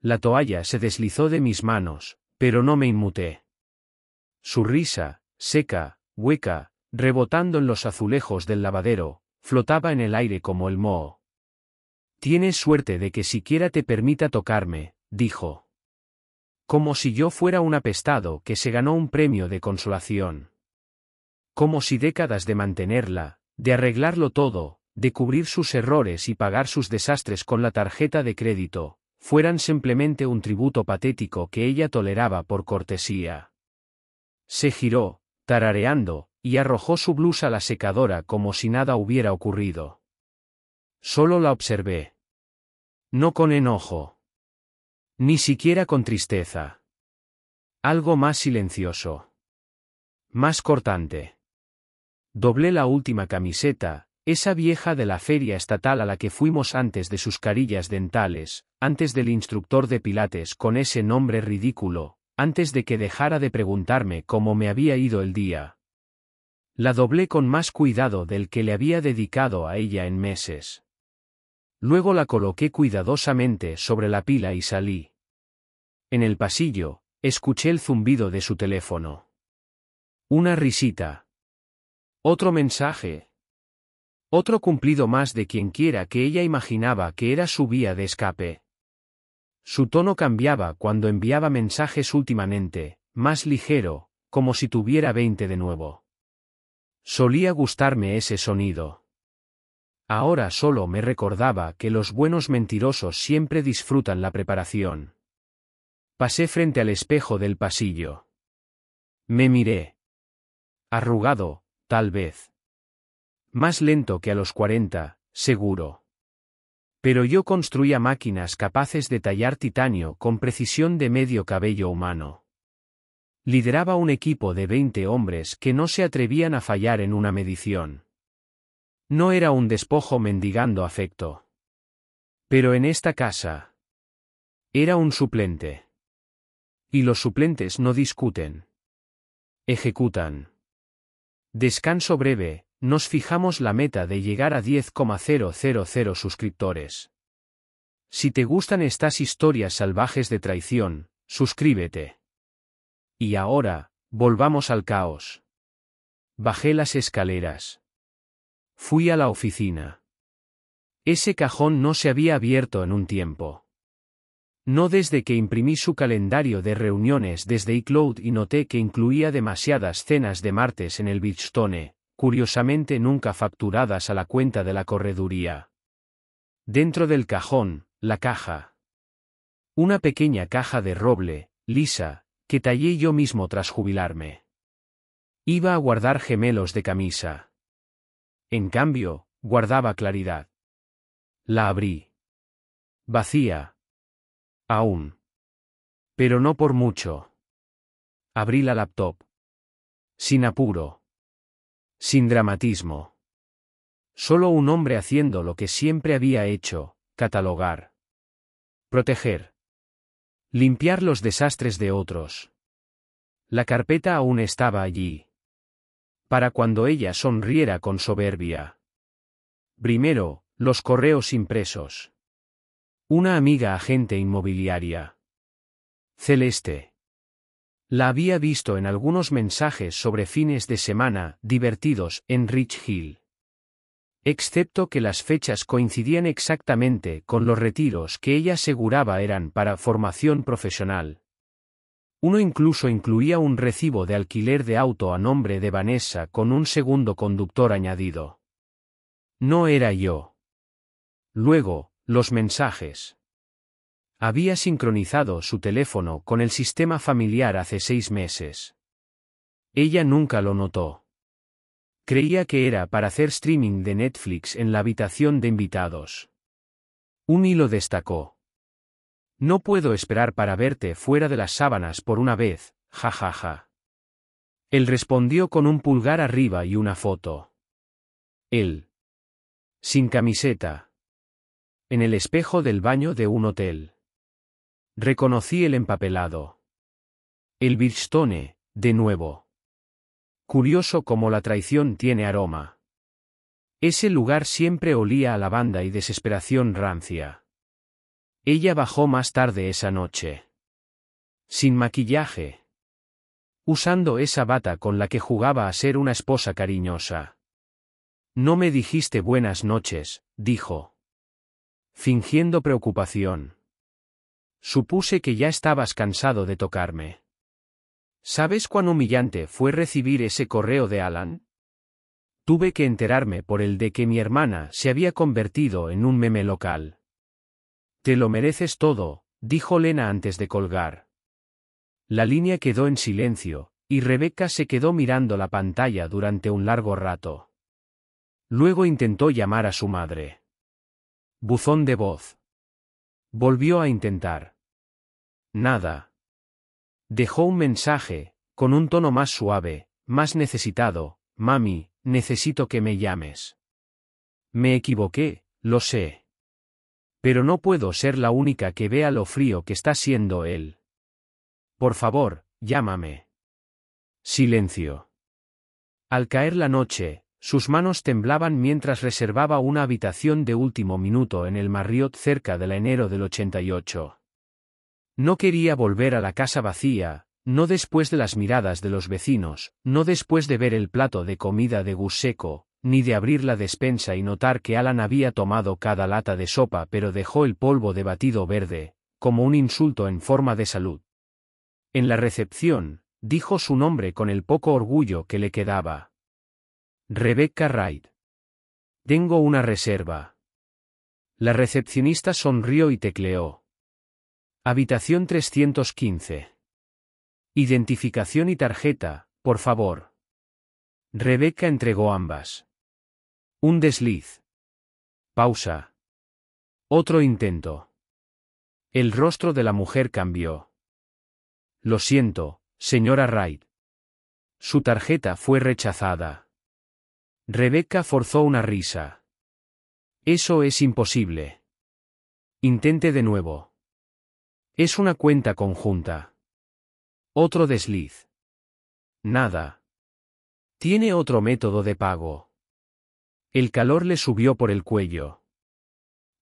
La toalla se deslizó de mis manos, pero no me inmuté. Su risa, seca, hueca, rebotando en los azulejos del lavadero, flotaba en el aire como el moho. Tienes suerte de que siquiera te permita tocarme, dijo. Como si yo fuera un apestado que se ganó un premio de consolación. Como si décadas de mantenerla, de arreglarlo todo, de cubrir sus errores y pagar sus desastres con la tarjeta de crédito, fueran simplemente un tributo patético que ella toleraba por cortesía. Se giró, tarareando, y arrojó su blusa a la secadora como si nada hubiera ocurrido. Solo la observé. No con enojo. Ni siquiera con tristeza. Algo más silencioso. Más cortante. Doblé la última camiseta, esa vieja de la feria estatal a la que fuimos antes de sus carillas dentales, antes del instructor de pilates con ese nombre ridículo, antes de que dejara de preguntarme cómo me había ido el día. La doblé con más cuidado del que le había dedicado a ella en meses. Luego la coloqué cuidadosamente sobre la pila y salí. En el pasillo, escuché el zumbido de su teléfono. Una risita. Otro mensaje. Otro cumplido más de quienquiera que ella imaginaba que era su vía de escape. Su tono cambiaba cuando enviaba mensajes últimamente, más ligero, como si tuviera 20 de nuevo. Solía gustarme ese sonido. Ahora solo me recordaba que los buenos mentirosos siempre disfrutan la preparación. Pasé frente al espejo del pasillo. Me miré. Arrugado, tal vez. Más lento que a los 40, seguro. Pero yo construía máquinas capaces de tallar titanio con precisión de medio cabello humano. Lideraba un equipo de 20 hombres que no se atrevían a fallar en una medición. No era un despojo mendigando afecto. Pero en esta casa. Era un suplente. Y los suplentes no discuten. Ejecutan. Descanso breve, nos fijamos la meta de llegar a 10,000 suscriptores. Si te gustan estas historias salvajes de traición, suscríbete. Y ahora, volvamos al caos. Bajé las escaleras. Fui a la oficina. Ese cajón no se había abierto en un tiempo. No desde que imprimí su calendario de reuniones desde iCloud y noté que incluía demasiadas cenas de martes en el Bridgestone, curiosamente nunca facturadas a la cuenta de la correduría. Dentro del cajón, la caja. Una pequeña caja de roble, lisa, que tallé yo mismo tras jubilarme. Iba a guardar gemelos de camisa. En cambio, guardaba claridad. La abrí. Vacía. Aún. Pero no por mucho. Abrí la laptop. Sin apuro. Sin dramatismo. Solo un hombre haciendo lo que siempre había hecho, catalogar. Proteger. Limpiar los desastres de otros. La carpeta aún estaba allí. Para cuando ella sonriera con soberbia. Primero, los correos impresos. Una amiga agente inmobiliaria. Celeste. La había visto en algunos mensajes sobre fines de semana divertidos en Rich Hill. Excepto que las fechas coincidían exactamente con los retiros que ella aseguraba eran para formación profesional. Uno incluso incluía un recibo de alquiler de auto a nombre de Vanessa con un segundo conductor añadido. No era yo. Luego, los mensajes. Había sincronizado su teléfono con el sistema familiar hace 6 meses. Ella nunca lo notó. Creía que era para hacer streaming de Netflix en la habitación de invitados. Un hilo destacó. No puedo esperar para verte fuera de las sábanas por una vez, jajaja. Él respondió con un pulgar arriba y una foto. Él. Sin camiseta. En el espejo del baño de un hotel. Reconocí el empapelado. El Bridgestone, de nuevo. Curioso cómo la traición tiene aroma. Ese lugar siempre olía a lavanda y desesperación rancia. Ella bajó más tarde esa noche. Sin maquillaje. Usando esa bata con la que jugaba a ser una esposa cariñosa. No me dijiste buenas noches, dijo. Fingiendo preocupación. Supuse que ya estabas cansado de tocarme. ¿Sabes cuán humillante fue recibir ese correo de Alan? Tuve que enterarme por el de que mi hermana se había convertido en un meme local. Te lo mereces todo, dijo Lena antes de colgar. La línea quedó en silencio, y Rebecca se quedó mirando la pantalla durante un largo rato. Luego intentó llamar a su madre. Buzón de voz. Volvió a intentar. Nada. Dejó un mensaje, con un tono más suave, más necesitado: Mami, necesito que me llames. Me equivoqué, lo sé. Pero no puedo ser la única que vea lo frío que está siendo él. Por favor, llámame. Silencio. Al caer la noche, sus manos temblaban mientras reservaba una habitación de último minuto en el Marriott cerca de enero del 88. No quería volver a la casa vacía, no después de las miradas de los vecinos, no después de ver el plato de comida de gus seco, ni de abrir la despensa y notar que Alan había tomado cada lata de sopa pero dejó el polvo de batido verde, como un insulto en forma de salud. En la recepción, dijo su nombre con el poco orgullo que le quedaba. Rebecca Wright. Tengo una reserva. La recepcionista sonrió y tecleó. Habitación 315. Identificación y tarjeta, por favor. Rebecca entregó ambas. Un desliz. Pausa. Otro intento. El rostro de la mujer cambió. Lo siento, señora Wright. Su tarjeta fue rechazada. Rebecca forzó una risa. Eso es imposible. Intente de nuevo. Es una cuenta conjunta. Otro desliz. Nada. Tiene otro método de pago. El calor le subió por el cuello.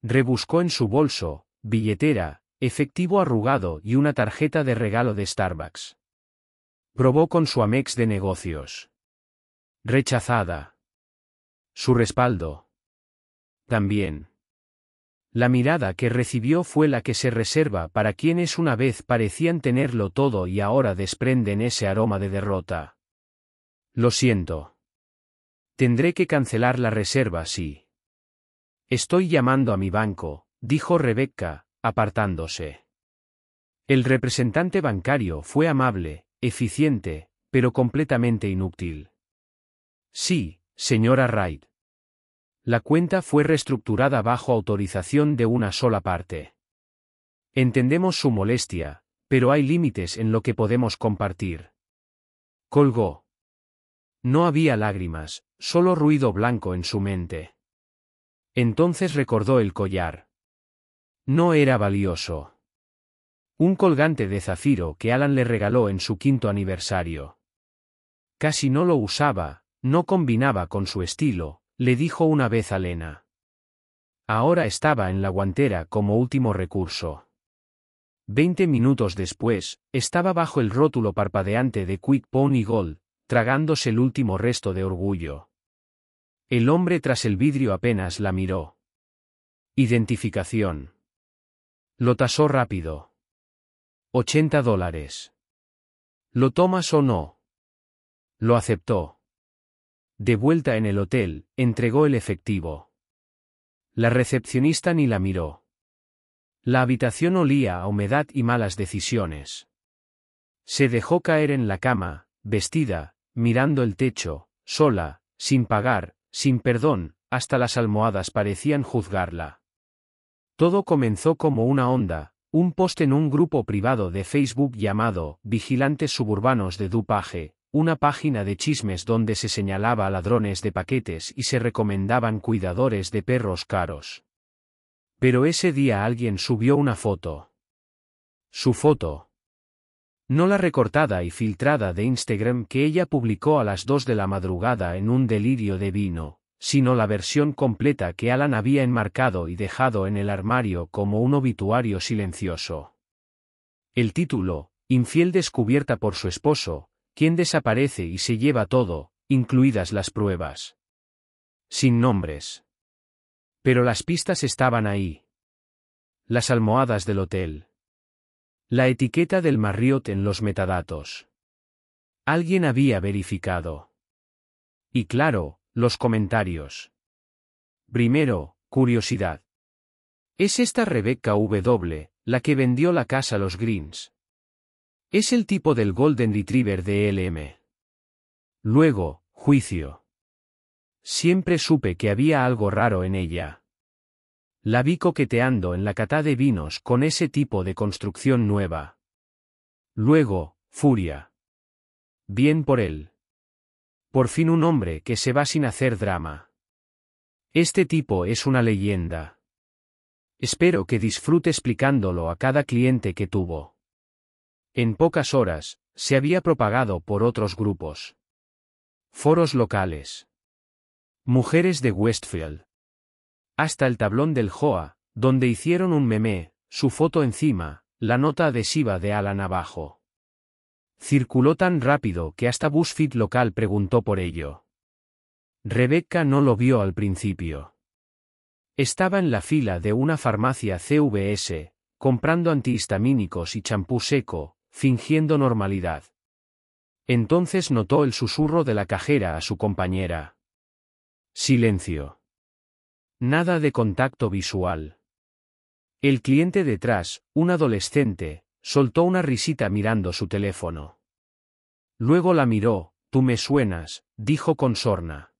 Rebuscó en su bolso, billetera, efectivo arrugado y una tarjeta de regalo de Starbucks. Probó con su Amex de negocios. Rechazada. Su respaldo. También. La mirada que recibió fue la que se reserva para quienes una vez parecían tenerlo todo y ahora desprenden ese aroma de derrota. Lo siento. Tendré que cancelar la reserva, sí. Estoy llamando a mi banco, dijo Rebecca, apartándose. El representante bancario fue amable, eficiente, pero completamente inútil. Sí, señora Wright. La cuenta fue reestructurada bajo autorización de una sola parte. Entendemos su molestia, pero hay límites en lo que podemos compartir. Colgó. No había lágrimas, solo ruido blanco en su mente. Entonces recordó el collar. No era valioso. Un colgante de zafiro que Alan le regaló en su 5º aniversario. Casi no lo usaba, no combinaba con su estilo, le dijo una vez a Lena. Ahora estaba en la guantera como último recurso. 20 minutos después, estaba bajo el rótulo parpadeante de Quick Pony Gold, tragándose el último resto de orgullo. El hombre tras el vidrio apenas la miró. Identificación. Lo tasó rápido. $80. ¿Lo tomas o no? Lo aceptó. De vuelta en el hotel, entregó el efectivo. La recepcionista ni la miró. La habitación olía a humedad y malas decisiones. Se dejó caer en la cama, vestida, mirando el techo, sola, sin pagar, sin perdón, hasta las almohadas parecían juzgarla. Todo comenzó como una onda, un post en un grupo privado de Facebook llamado Vigilantes Suburbanos de DuPage, una página de chismes donde se señalaba a ladrones de paquetes y se recomendaban cuidadores de perros caros. Pero ese día alguien subió una foto. Su foto. No la recortada y filtrada de Instagram que ella publicó a las 2 de la madrugada en un delirio de vino, sino la versión completa que Alan había enmarcado y dejado en el armario como un obituario silencioso. El título, infiel descubierta por su esposo, quien desaparece y se lleva todo, incluidas las pruebas. Sin nombres. Pero las pistas estaban ahí. Las almohadas del hotel. La etiqueta del Marriott en los metadatos. Alguien había verificado. Y claro, los comentarios. Primero, curiosidad. ¿Es esta Rebecca W., la que vendió la casa a los Greens? Es el tipo del Golden Retriever de LM. Luego, juicio. Siempre supe que había algo raro en ella. La vi coqueteando en la cata de vinos con ese tipo de construcción nueva. Luego, furia. Bien por él. Por fin un hombre que se va sin hacer drama. Este tipo es una leyenda. Espero que disfrute explicándolo a cada cliente que tuvo. En pocas horas, se había propagado por otros grupos. Foros locales. Mujeres de Westfield. Hasta el tablón del Joa, donde hicieron un meme, su foto encima, la nota adhesiva de Alan abajo. Circuló tan rápido que hasta BuzzFeed local preguntó por ello. Rebecca no lo vio al principio. Estaba en la fila de una farmacia CVS, comprando antihistamínicos y champú seco, fingiendo normalidad. Entonces notó el susurro de la cajera a su compañera. Silencio. Nada de contacto visual. El cliente detrás, un adolescente, soltó una risita mirando su teléfono. Luego la miró. Tú me suenas, dijo con sorna.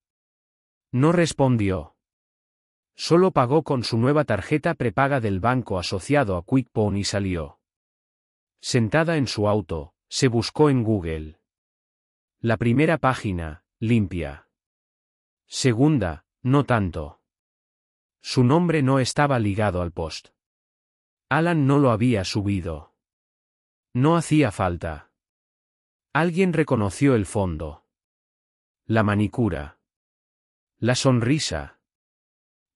No respondió. Solo pagó con su nueva tarjeta prepaga del banco asociado a QuickPone y salió. Sentada en su auto, se buscó en Google. La primera página, limpia. Segunda, no tanto. Su nombre no estaba ligado al post. Alan no lo había subido. No hacía falta. Alguien reconoció el fondo. La manicura. La sonrisa.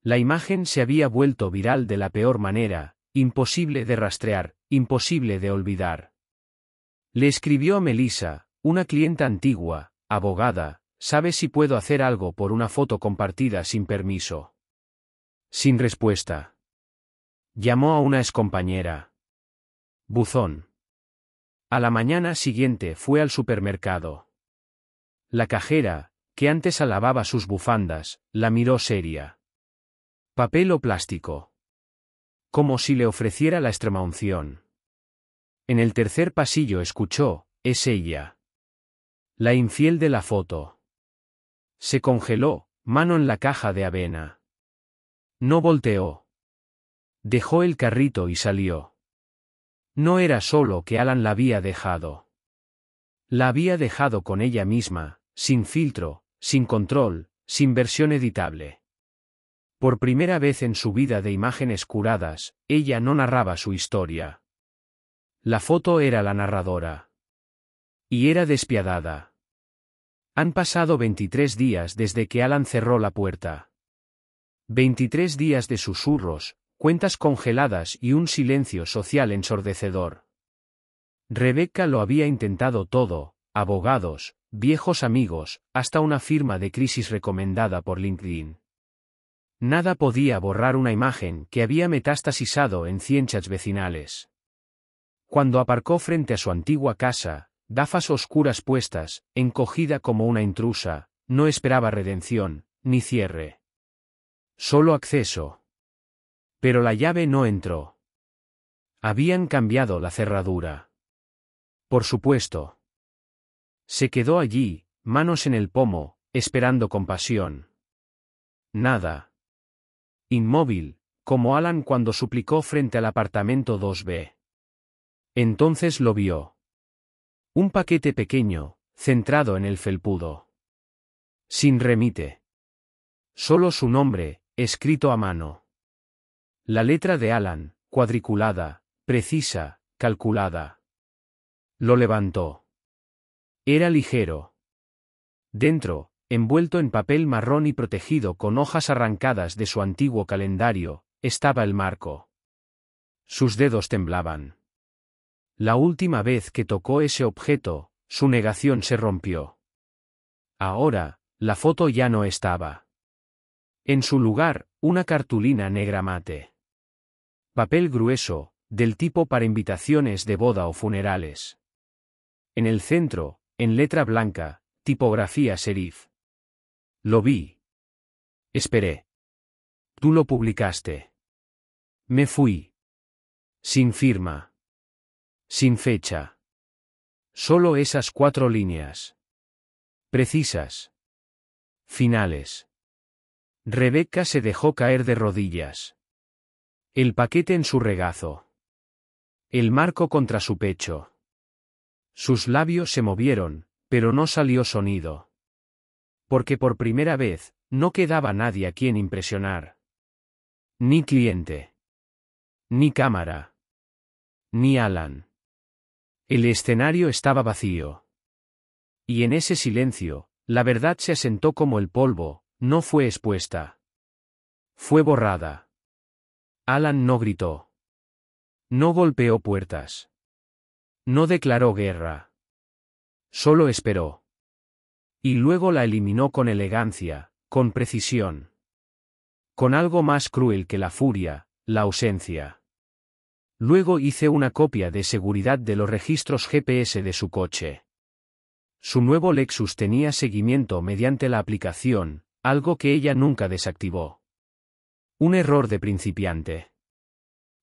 La imagen se había vuelto viral de la peor manera, imposible de rastrear, imposible de olvidar. Le escribió a Melissa, una clienta antigua, abogada, ¿sabe si puedo hacer algo por una foto compartida sin permiso? Sin respuesta. Llamó a una excompañera. Buzón. A la mañana siguiente fue al supermercado. La cajera, que antes alababa sus bufandas, la miró seria. ¿Papel o plástico? Como si le ofreciera la extremaunción. En el tercer pasillo escuchó, es ella. La infiel de la foto. Se congeló, mano en la caja de avena. No volteó. Dejó el carrito y salió. No era solo que Alan la había dejado. La había dejado con ella misma, sin filtro, sin control, sin versión editable. Por primera vez en su vida de imágenes curadas, ella no narraba su historia. La foto era la narradora. Y era despiadada. Han pasado 23 días desde que Alan cerró la puerta. 23 días de susurros, cuentas congeladas y un silencio social ensordecedor. Rebecca lo había intentado todo, abogados, viejos amigos, hasta una firma de crisis recomendada por LinkedIn. Nada podía borrar una imagen que había metastasizado en 100 chats vecinales. Cuando aparcó frente a su antigua casa, gafas oscuras puestas, encogida como una intrusa, no esperaba redención, ni cierre. Solo acceso. Pero la llave no entró. Habían cambiado la cerradura. Por supuesto. Se quedó allí, manos en el pomo, esperando compasión. Nada. Inmóvil, como Alan cuando suplicó frente al apartamento 2B. Entonces lo vio. Un paquete pequeño, centrado en el felpudo. Sin remite. Solo su nombre, escrito a mano. La letra de Alan, cuadriculada, precisa, calculada. Lo levantó. Era ligero. Dentro, envuelto en papel marrón y protegido con hojas arrancadas de su antiguo calendario, estaba el marco. Sus dedos temblaban. La última vez que tocó ese objeto, su negación se rompió. Ahora, la foto ya no estaba. En su lugar, una cartulina negra mate. Papel grueso, del tipo para invitaciones de boda o funerales. En el centro, en letra blanca, tipografía serif. Lo vi. Esperé. Tú lo publicaste. Me fui. Sin firma. Sin fecha. Solo esas 4 líneas. Precisas. Finales. Rebeca se dejó caer de rodillas. El paquete en su regazo. El marco contra su pecho. Sus labios se movieron, pero no salió sonido. Porque por primera vez, no quedaba nadie a quien impresionar. Ni cliente. Ni cámara. Ni Alan. El escenario estaba vacío. Y en ese silencio, la verdad se asentó como el polvo, no fue expuesta. Fue borrada. Alan no gritó. No golpeó puertas. No declaró guerra. Solo esperó. Y luego la eliminó con elegancia, con precisión. Con algo más cruel que la furia, la ausencia. Luego hice una copia de seguridad de los registros GPS de su coche. Su nuevo Lexus tenía seguimiento mediante la aplicación, algo que ella nunca desactivó. Un error de principiante.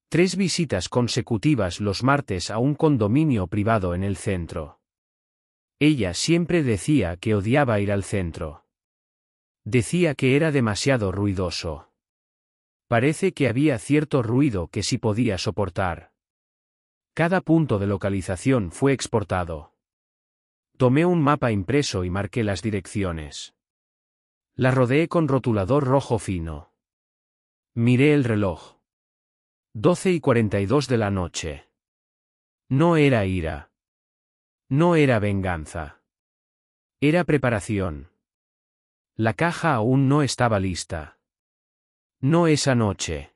3 visitas consecutivas los martes a un condominio privado en el centro. Ella siempre decía que odiaba ir al centro. Decía que era demasiado ruidoso. Parece que había cierto ruido que sí podía soportar. Cada punto de localización fue exportado. Tomé un mapa impreso y marqué las direcciones. La rodeé con rotulador rojo fino. Miré el reloj. 12:42 de la noche. No era ira. No era venganza. Era preparación. La caja aún no estaba lista. No esa noche.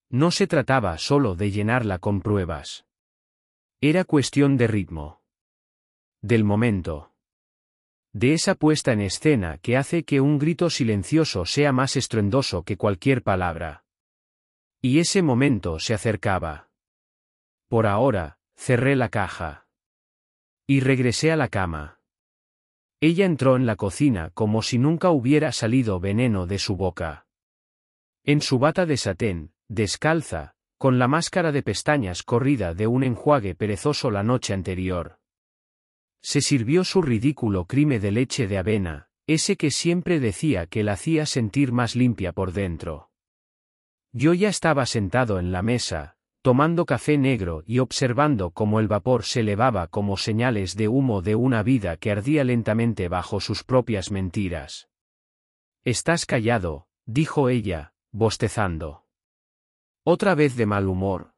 No se trataba solo de llenarla con pruebas. Era cuestión de ritmo. Del momento. De esa puesta en escena que hace que un grito silencioso sea más estruendoso que cualquier palabra. Y ese momento se acercaba. Por ahora, cerré la caja. Y regresé a la cama. Ella entró en la cocina como si nunca hubiera salido veneno de su boca. En su bata de satén, descalza, con la máscara de pestañas corrida de un enjuague perezoso la noche anterior. Se sirvió su ridículo crime de leche de avena, ese que siempre decía que la hacía sentir más limpia por dentro. Yo ya estaba sentado en la mesa, tomando café negro y observando cómo el vapor se elevaba como señales de humo de una vida que ardía lentamente bajo sus propias mentiras. «Estás callado», dijo ella, bostezando. Otra vez de mal humor.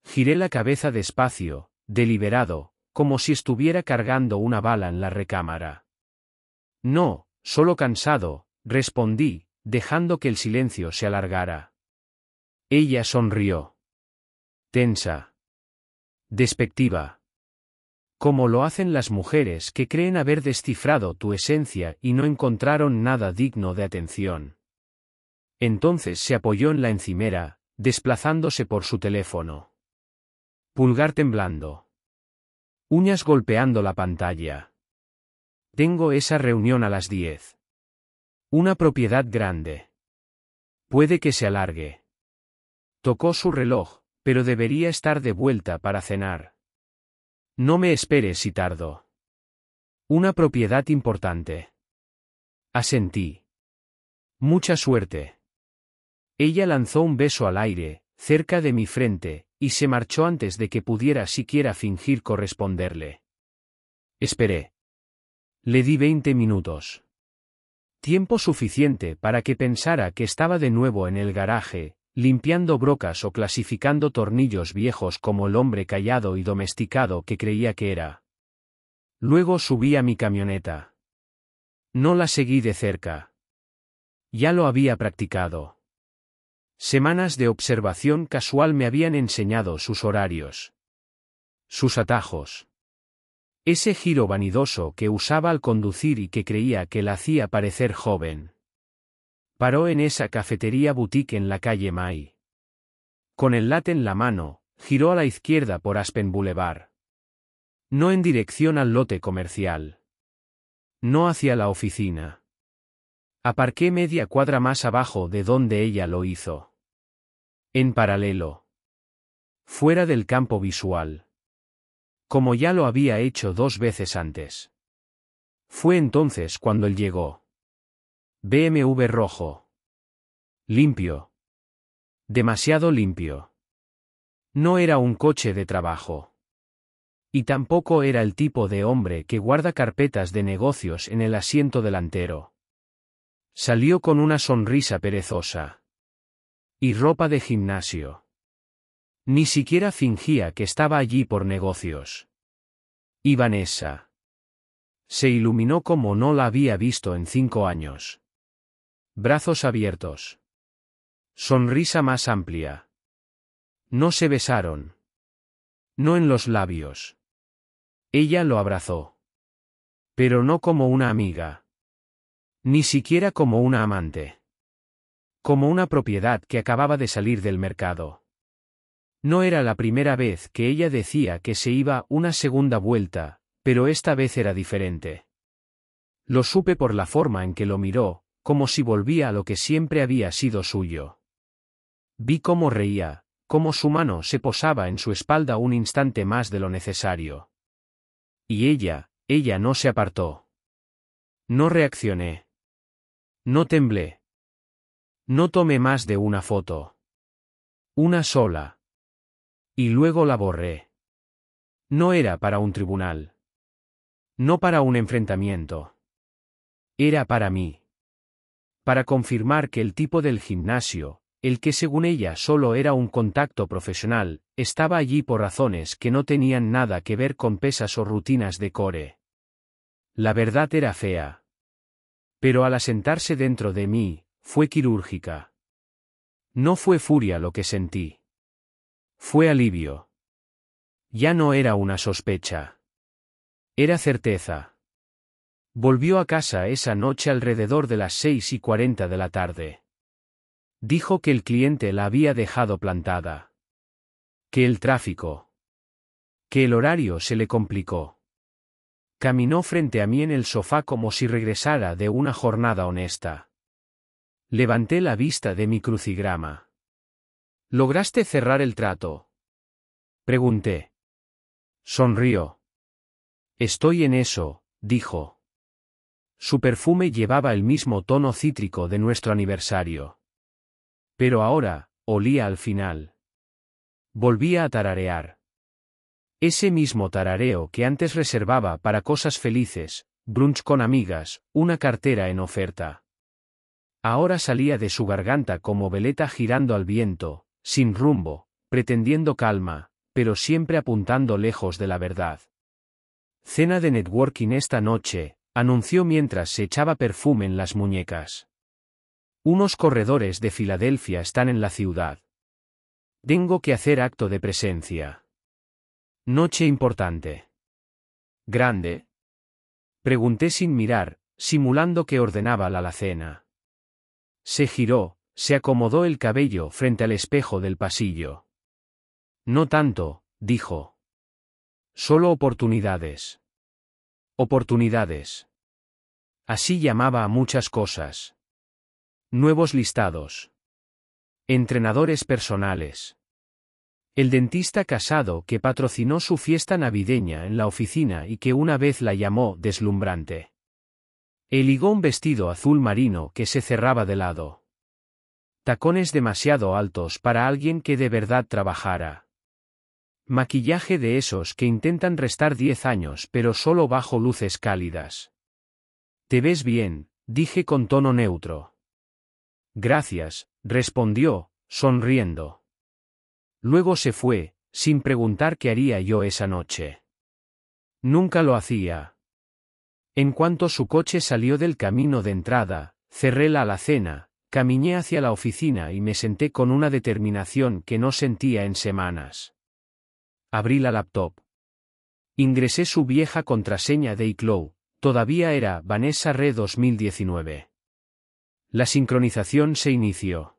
Giré la cabeza despacio, deliberado, como si estuviera cargando una bala en la recámara. No, solo cansado, respondí, dejando que el silencio se alargara. Ella sonrió. Tensa. Despectiva. Como lo hacen las mujeres que creen haber descifrado tu esencia y no encontraron nada digno de atención. Entonces se apoyó en la encimera, desplazándose por su teléfono. Pulgar temblando. Uñas golpeando la pantalla. Tengo esa reunión a las 10. Una propiedad grande. Puede que se alargue. Tocó su reloj, pero debería estar de vuelta para cenar. No me esperes si tardo. Una propiedad importante. Asentí. Mucha suerte. Ella lanzó un beso al aire, cerca de mi frente, y se marchó antes de que pudiera siquiera fingir corresponderle. Esperé. Le di 20 minutos. Tiempo suficiente para que pensara que estaba de nuevo en el garaje, limpiando brocas o clasificando tornillos viejos como el hombre callado y domesticado que creía que era. Luego subí a mi camioneta. No la seguí de cerca. Ya lo había practicado. Semanas de observación casual me habían enseñado sus horarios. Sus atajos. Ese giro vanidoso que usaba al conducir y que creía que la hacía parecer joven. Paró en esa cafetería boutique en la calle May. Con el latte en la mano, giró a la izquierda por Aspen Boulevard. No en dirección al lote comercial. No hacia la oficina. Aparqué media cuadra más abajo de donde ella lo hizo. En paralelo. Fuera del campo visual. Como ya lo había hecho 2 veces antes. Fue entonces cuando él llegó. BMW rojo. Limpio. Demasiado limpio. No era un coche de trabajo. Y tampoco era el tipo de hombre que guarda carpetas de negocios en el asiento delantero. Salió con una sonrisa perezosa. Y ropa de gimnasio. Ni siquiera fingía que estaba allí por negocios. Y Vanessa. Se iluminó como no la había visto en 5 años. Brazos abiertos. Sonrisa más amplia. No se besaron. No en los labios. Ella lo abrazó. Pero no como una amiga. Ni siquiera como una amante. Como una propiedad que acababa de salir del mercado. No era la primera vez que ella decía que se iba una segunda vuelta, pero esta vez era diferente. Lo supe por la forma en que lo miró, como si volvía a lo que siempre había sido suyo. Vi cómo reía, cómo su mano se posaba en su espalda un instante más de lo necesario. Y ella no se apartó. No reaccioné. No temblé. No tomé más de una foto. Una sola. Y luego la borré. No era para un tribunal. No para un enfrentamiento. Era para mí. Para confirmar que el tipo del gimnasio, el que según ella solo era un contacto profesional, estaba allí por razones que no tenían nada que ver con pesas o rutinas de core. La verdad era fea. Pero al asentarse dentro de mí, fue quirúrgica. No fue furia lo que sentí. Fue alivio. Ya no era una sospecha. Era certeza. Volvió a casa esa noche alrededor de las 6:40 de la tarde. Dijo que el cliente la había dejado plantada. Que el tráfico. Que el horario se le complicó. Caminó frente a mí en el sofá como si regresara de una jornada honesta. Levanté la vista de mi crucigrama. ¿Lograste cerrar el trato? Pregunté. Sonrió. Estoy en eso, dijo. Su perfume llevaba el mismo tono cítrico de nuestro aniversario. Pero ahora, olía al final. Volvía a tararear. Ese mismo tarareo que antes reservaba para cosas felices, brunch con amigas, una cartera en oferta. Ahora salía de su garganta como veleta girando al viento, sin rumbo, pretendiendo calma, pero siempre apuntando lejos de la verdad. Cena de networking esta noche, anunció mientras se echaba perfume en las muñecas. Unos corredores de Filadelfia están en la ciudad. Tengo que hacer acto de presencia. Noche importante. ¿Grande? Pregunté sin mirar, simulando que ordenaba la alacena. Se giró, se acomodó el cabello frente al espejo del pasillo. No tanto, dijo. Solo oportunidades. Oportunidades. Así llamaba a muchas cosas. Nuevos listados. Entrenadores personales. El dentista casado que patrocinó su fiesta navideña en la oficina y que una vez la llamó deslumbrante. El higón vestido azul marino que se cerraba de lado. Tacones demasiado altos para alguien que de verdad trabajara. Maquillaje de esos que intentan restar 10 años pero solo bajo luces cálidas. Te ves bien, dije con tono neutro. Gracias, respondió, sonriendo. Luego se fue, sin preguntar qué haría yo esa noche. Nunca lo hacía. En cuanto su coche salió del camino de entrada, cerré la alacena, caminé hacia la oficina y me senté con una determinación que no sentía en semanas. Abrí la laptop. Ingresé su vieja contraseña de iCloud, todavía era Vanessa Re 2019. La sincronización se inició.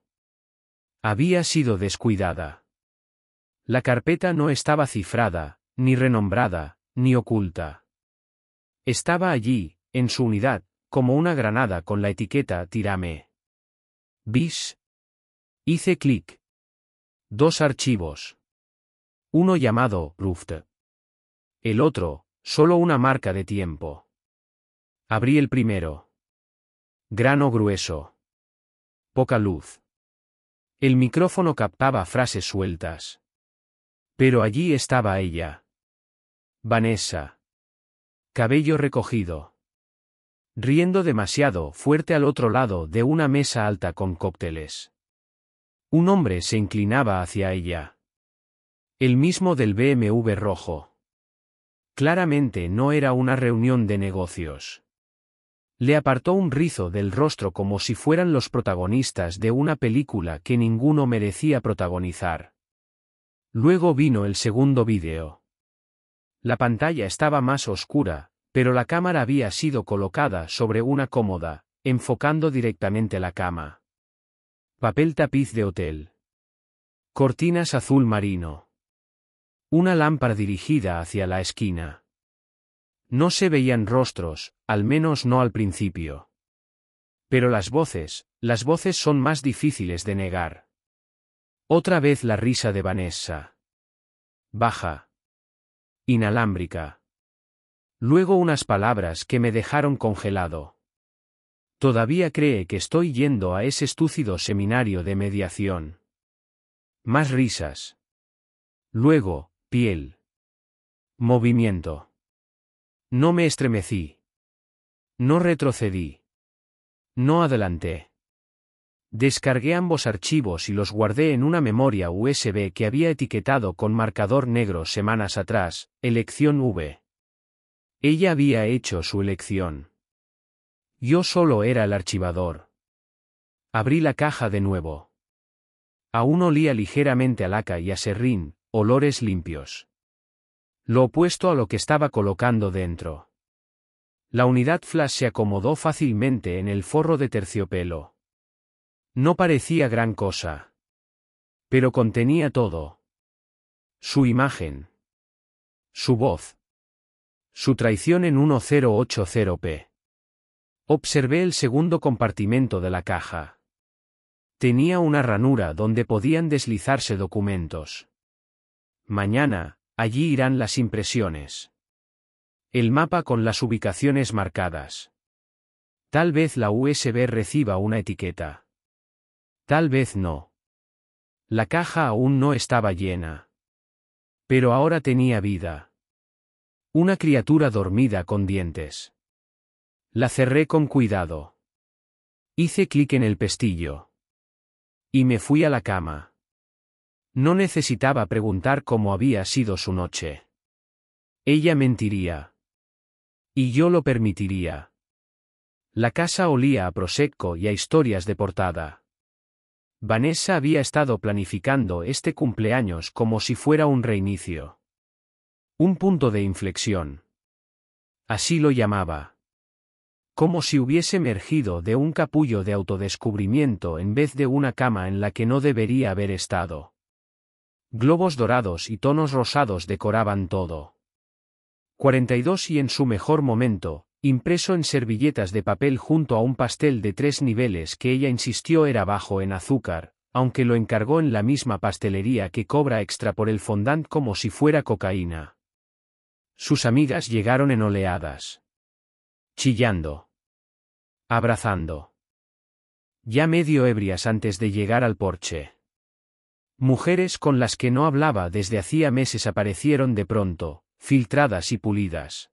Había sido descuidada. La carpeta no estaba cifrada, ni renombrada, ni oculta. Estaba allí, en su unidad, como una granada con la etiqueta Tírame. ¿Bis? Hice clic. 2 archivos. Uno llamado Ruft. El otro, solo una marca de tiempo. Abrí el primero. Grano grueso. Poca luz. El micrófono captaba frases sueltas. Pero allí estaba ella. Vanessa. Cabello recogido. Riendo demasiado fuerte al otro lado de una mesa alta con cócteles. Un hombre se inclinaba hacia ella. El mismo del BMW rojo. Claramente no era una reunión de negocios. Le apartó un rizo del rostro como si fueran los protagonistas de una película que ninguno merecía protagonizar. Luego vino el segundo vídeo. La pantalla estaba más oscura, pero la cámara había sido colocada sobre una cómoda, enfocando directamente la cama. Papel tapiz de hotel. Cortinas azul marino. Una lámpara dirigida hacia la esquina. No se veían rostros, al menos no al principio. Pero las voces son más difíciles de negar. Otra vez la risa de Vanessa. Baja. Inalámbrica. Luego unas palabras que me dejaron congelado. Todavía cree que estoy yendo a ese estúpido seminario de mediación. Más risas. Luego, piel. Movimiento. No me estremecí. No retrocedí. No adelanté. Descargué ambos archivos y los guardé en una memoria USB que había etiquetado con marcador negro semanas atrás, elección V. Ella había hecho su elección. Yo solo era el archivador. Abrí la caja de nuevo. Aún olía ligeramente a laca y a serrín, olores limpios. Lo opuesto a lo que estaba colocando dentro. La unidad flash se acomodó fácilmente en el forro de terciopelo. No parecía gran cosa. Pero contenía todo. Su imagen. Su voz. Su traición en 1080p. Observé el segundo compartimento de la caja. Tenía una ranura donde podían deslizarse documentos. Mañana, allí irán las impresiones. El mapa con las ubicaciones marcadas. Tal vez la USB reciba una etiqueta. Tal vez no. La caja aún no estaba llena. Pero ahora tenía vida. Una criatura dormida con dientes. La cerré con cuidado. Hice clic en el pestillo. Y me fui a la cama. No necesitaba preguntar cómo había sido su noche. Ella mentiría. Y yo lo permitiría. La casa olía a prosecco y a historias de portada. Vanessa había estado planificando este cumpleaños como si fuera un reinicio. Un punto de inflexión. Así lo llamaba. Como si hubiese emergido de un capullo de autodescubrimiento en vez de una cama en la que no debería haber estado. Globos dorados y tonos rosados decoraban todo. 42 y en su mejor momento, impreso en servilletas de papel junto a un pastel de 3 niveles que ella insistió era bajo en azúcar, aunque lo encargó en la misma pastelería que cobra extra por el fondant como si fuera cocaína. Sus amigas llegaron en oleadas. Chillando. Abrazando. Ya medio ebrias antes de llegar al porche. Mujeres con las que no hablaba desde hacía meses aparecieron de pronto, filtradas y pulidas.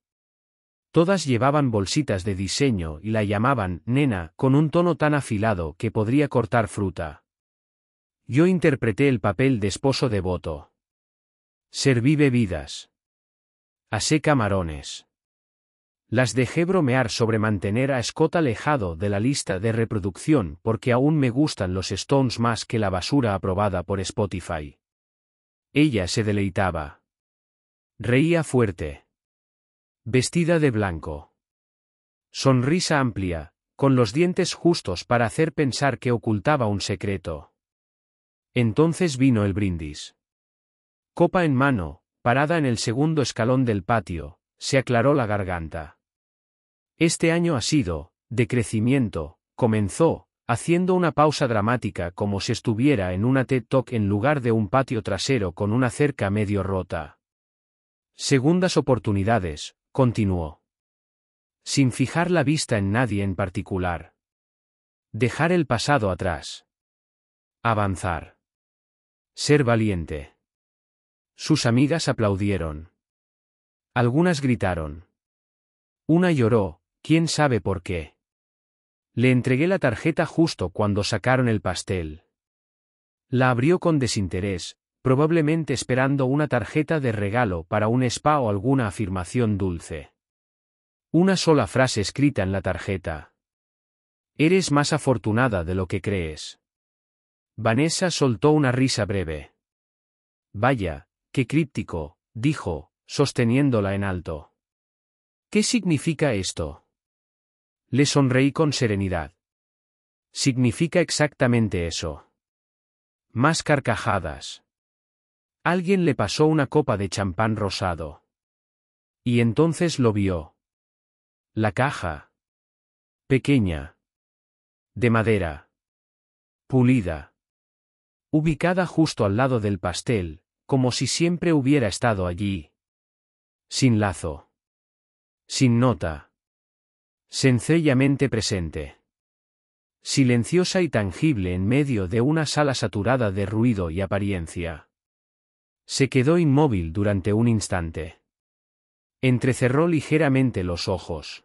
Todas llevaban bolsitas de diseño y la llamaban nena con un tono tan afilado que podría cortar fruta. Yo interpreté el papel de esposo devoto. Serví bebidas. Asé camarones. Las dejé bromear sobre mantener a Scott alejado de la lista de reproducción porque aún me gustan los Stones más que la basura aprobada por Spotify. Ella se deleitaba. Reía fuerte. Vestida de blanco. Sonrisa amplia, con los dientes justos para hacer pensar que ocultaba un secreto. Entonces vino el brindis. Copa en mano, parada en el segundo escalón del patio, se aclaró la garganta. Este año ha sido, de crecimiento, comenzó, haciendo una pausa dramática como si estuviera en una TED Talk en lugar de un patio trasero con una cerca medio rota. Segundas oportunidades, continuó. Sin fijar la vista en nadie en particular. Dejar el pasado atrás. Avanzar. Ser valiente. Sus amigas aplaudieron. Algunas gritaron. Una lloró, quién sabe por qué. Le entregué la tarjeta justo cuando sacaron el pastel. La abrió con desinterés, probablemente esperando una tarjeta de regalo para un spa o alguna afirmación dulce. Una sola frase escrita en la tarjeta. Eres más afortunada de lo que crees. Vanessa soltó una risa breve. Vaya, qué críptico, dijo, sosteniéndola en alto. ¿Qué significa esto? Le sonreí con serenidad. Significa exactamente eso. Más carcajadas. Alguien le pasó una copa de champán rosado. Y entonces lo vio. La caja. Pequeña. De madera. Pulida. Ubicada justo al lado del pastel, como si siempre hubiera estado allí. Sin lazo. Sin nota. Sencillamente presente. Silenciosa y tangible en medio de una sala saturada de ruido y apariencia. Se quedó inmóvil durante un instante. Entrecerró ligeramente los ojos.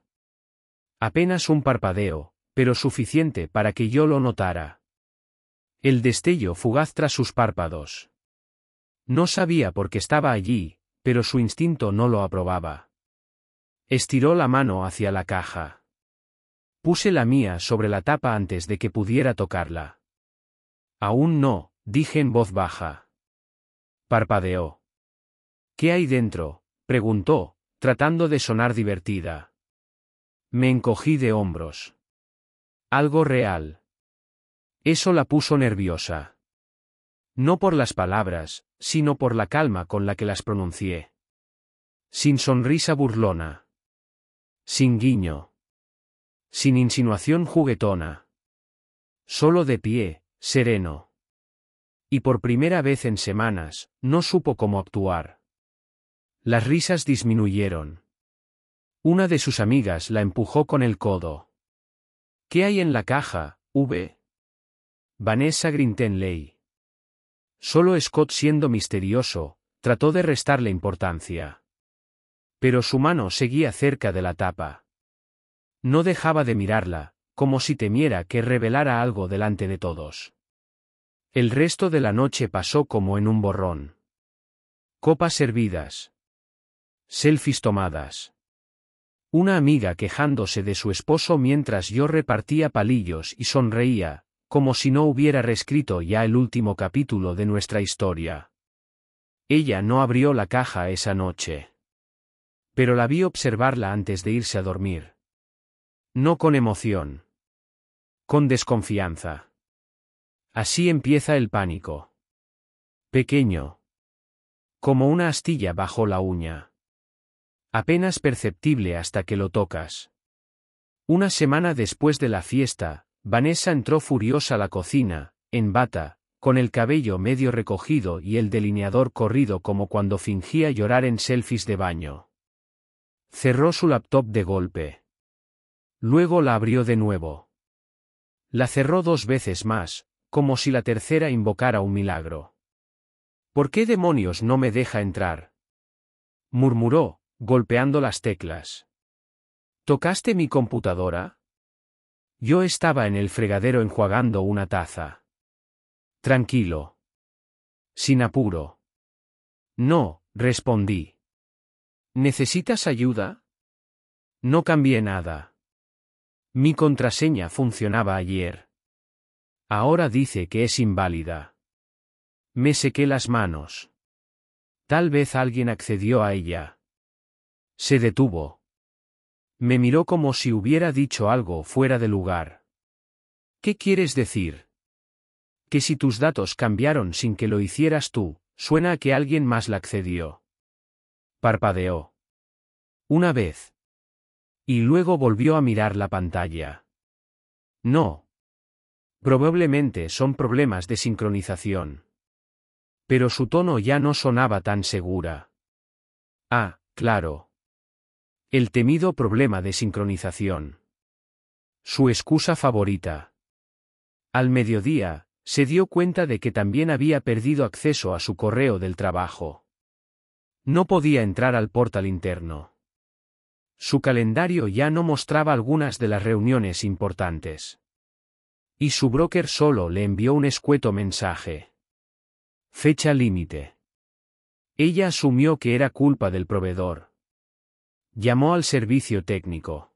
Apenas un parpadeo, pero suficiente para que yo lo notara. El destello fugaz tras sus párpados. No sabía por qué estaba allí, pero su instinto no lo aprobaba. Estiró la mano hacia la caja. Puse la mía sobre la tapa antes de que pudiera tocarla. Aún no, dije en voz baja. Parpadeó. ¿Qué hay dentro?, preguntó, tratando de sonar divertida. Me encogí de hombros. Algo real. Eso la puso nerviosa. No por las palabras, sino por la calma con la que las pronuncié. Sin sonrisa burlona. Sin guiño. Sin insinuación juguetona. Solo de pie, sereno. Y por primera vez en semanas, no supo cómo actuar. Las risas disminuyeron. Una de sus amigas la empujó con el codo. ¿Qué hay en la caja, V? Vanessa Grintenley. Solo Scott, siendo misterioso, trató de restarle importancia. Pero su mano seguía cerca de la tapa. No dejaba de mirarla, como si temiera que revelara algo delante de todos. El resto de la noche pasó como en un borrón. Copas servidas. Selfies tomadas. Una amiga quejándose de su esposo mientras yo repartía palillos y sonreía, como si no hubiera reescrito ya el último capítulo de nuestra historia. Ella no abrió la caja esa noche. Pero la vi observarla antes de irse a dormir. No con emoción. Con desconfianza. Así empieza el pánico. Pequeño. Como una astilla bajo la uña. Apenas perceptible hasta que lo tocas. Una semana después de la fiesta, Vanessa entró furiosa a la cocina, en bata, con el cabello medio recogido y el delineador corrido como cuando fingía llorar en selfies de baño. Cerró su laptop de golpe. Luego la abrió de nuevo. La cerró 2 veces más, como si la tercera invocara un milagro. ¿Por qué demonios no me deja entrar?, murmuró, golpeando las teclas. ¿Tocaste mi computadora? Yo estaba en el fregadero enjuagando una taza. Tranquilo. Sin apuro. No, respondí. ¿Necesitas ayuda? No cambié nada. Mi contraseña funcionaba ayer. Ahora dice que es inválida. Me sequé las manos. Tal vez alguien accedió a ella. Se detuvo. Me miró como si hubiera dicho algo fuera de lugar. ¿Qué quieres decir? Que si tus datos cambiaron sin que lo hicieras tú, suena a que alguien más la accedió. Parpadeó. Una vez. Y luego volvió a mirar la pantalla. No. Probablemente son problemas de sincronización. Pero su tono ya no sonaba tan segura. Ah, claro. El temido problema de sincronización. Su excusa favorita. Al mediodía, se dio cuenta de que también había perdido acceso a su correo del trabajo. No podía entrar al portal interno. Su calendario ya no mostraba algunas de las reuniones importantes. Y su broker solo le envió un escueto mensaje. Fecha límite. Ella asumió que era culpa del proveedor. Llamó al servicio técnico.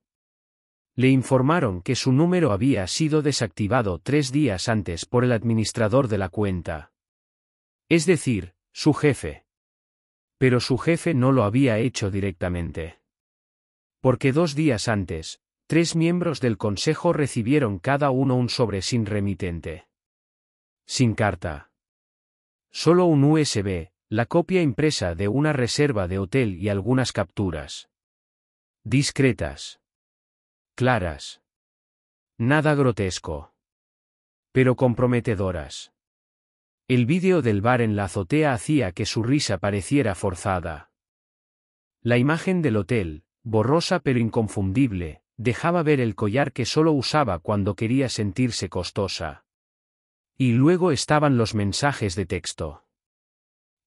Le informaron que su número había sido desactivado 3 días antes por el administrador de la cuenta. Es decir, su jefe. Pero su jefe no lo había hecho directamente. Porque 2 días antes, 3 miembros del consejo recibieron cada uno un sobre sin remitente. Sin carta. Solo un USB, la copia impresa de una reserva de hotel y algunas capturas. Discretas. Claras. Nada grotesco. Pero comprometedoras. El vídeo del bar en la azotea hacía que su risa pareciera forzada. La imagen del hotel, borrosa pero inconfundible, dejaba ver el collar que solo usaba cuando quería sentirse costosa. Y luego estaban los mensajes de texto.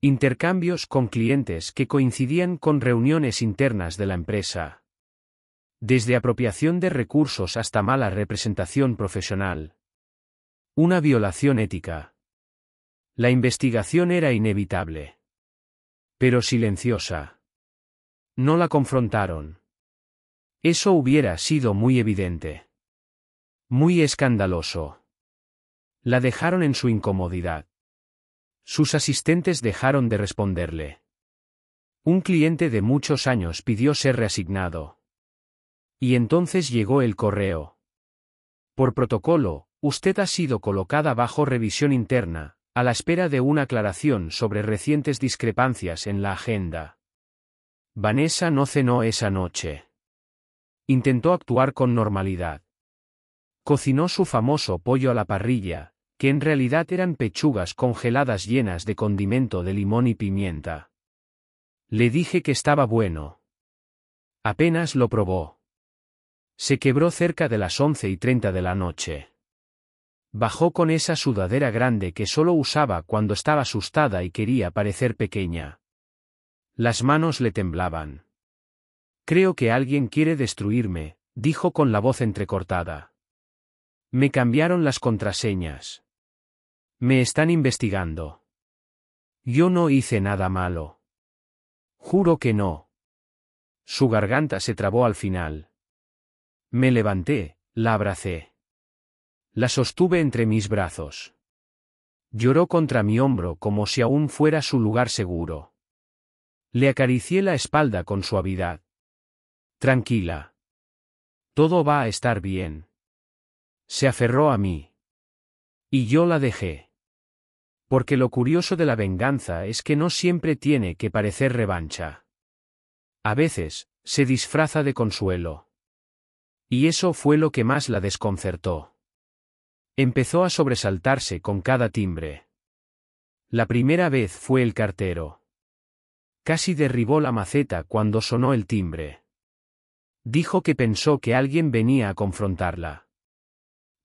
Intercambios con clientes que coincidían con reuniones internas de la empresa. Desde apropiación de recursos hasta mala representación profesional. Una violación ética. La investigación era inevitable. Pero silenciosa. No la confrontaron. Eso hubiera sido muy evidente. Muy escandaloso. La dejaron en su incomodidad. Sus asistentes dejaron de responderle. Un cliente de muchos años pidió ser reasignado. Y entonces llegó el correo. Por protocolo, usted ha sido colocada bajo revisión interna, a la espera de una aclaración sobre recientes discrepancias en la agenda. Vanessa no cenó esa noche. Intentó actuar con normalidad. Cocinó su famoso pollo a la parrilla, que en realidad eran pechugas congeladas llenas de condimento de limón y pimienta. Le dije que estaba bueno. Apenas lo probó. Se quebró cerca de las 11:30 de la noche. Bajó con esa sudadera grande que solo usaba cuando estaba asustada y quería parecer pequeña. Las manos le temblaban. Creo que alguien quiere destruirme, dijo con la voz entrecortada. Me cambiaron las contraseñas. Me están investigando. Yo no hice nada malo. Juro que no. Su garganta se trabó al final. Me levanté, la abracé. La sostuve entre mis brazos. Lloró contra mi hombro como si aún fuera su lugar seguro. Le acaricié la espalda con suavidad. Tranquila. Todo va a estar bien. Se aferró a mí. Y yo la dejé. Porque lo curioso de la venganza es que no siempre tiene que parecer revancha. A veces, se disfraza de consuelo. Y eso fue lo que más la desconcertó. Empezó a sobresaltarse con cada timbre. La primera vez fue el cartero. Casi derribó la maceta cuando sonó el timbre. Dijo que pensó que alguien venía a confrontarla.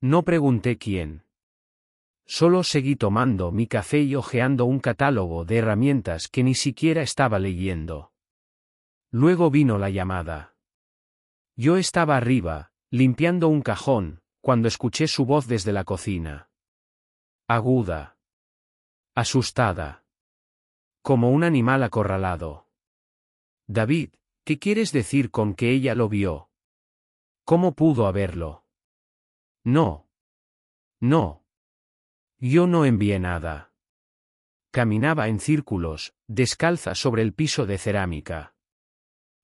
No pregunté quién. Solo seguí tomando mi café y hojeando un catálogo de herramientas que ni siquiera estaba leyendo. Luego vino la llamada. Yo estaba arriba, limpiando un cajón, cuando escuché su voz desde la cocina. Aguda. Asustada. Como un animal acorralado. David, ¿Qué quieres decir con que ella lo vio? ¿Cómo pudo haberlo? No. No. Yo no envié nada. Caminaba en círculos, descalza sobre el piso de cerámica.